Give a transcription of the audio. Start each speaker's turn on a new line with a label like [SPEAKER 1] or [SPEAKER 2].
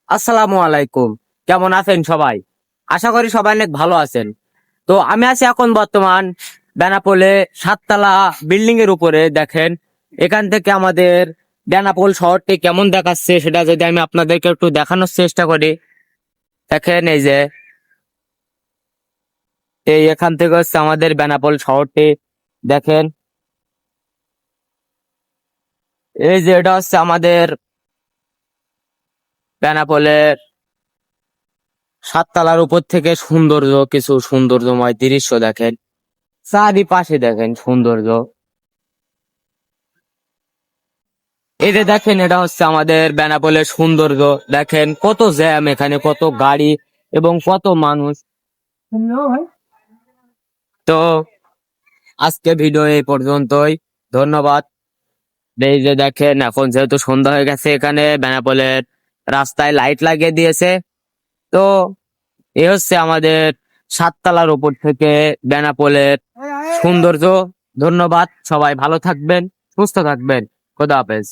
[SPEAKER 1] আসসালামু আলাইকুম। কেমন আছেন সবাই? আশা করি সবাই অনেক ভালো আছেন। তো আমি আছি এখন বর্তমান বেনাপোলে 7 তলা বিল্ডিং এর উপরে। দেখেন এখান থেকে আমাদের বেনাপোল শহরটি কেমন দেখাচ্ছে সেটা যদি আমি আপনাদেরকে একটু দেখানোর চেষ্টা করি। দেখেন এই যে এখান থেকে হচ্ছে আমাদের বেনাপোল শহরটি। দেখেন এই যে এটা হচ্ছে আমাদের বেনাপোলের 7 তলার উপর থেকে সৌন্দর্য, কিছু সৌন্দর্যময় দৃশ্য দেখেন। চারিপাশে দেখেন সৌন্দর্য। এই যে দেখেন এটা হচ্ছে আমাদের বেনাপোলের সৌন্দর্য। দেখেন কত জ্যাম, এখানে কত গাড়ি এবং কত মানুষ। তো আজকে ভিডিও এই পর্যন্তই। ধন্যবাদ। এই যে দেখেন এখন যেহেতু সন্ধ্যা হয়ে গেছে, এখানে বেনাপোলের রাস্তায় লাইট লাগিয়ে দিয়েছে। তো এ হচ্ছে আমাদের 7 তলার উপর থেকে বেনাপোলের সৌন্দর্য। ধন্যবাদ, সবাই ভালো থাকবেন, সুস্থ থাকবেন। খোদা হাফেজ।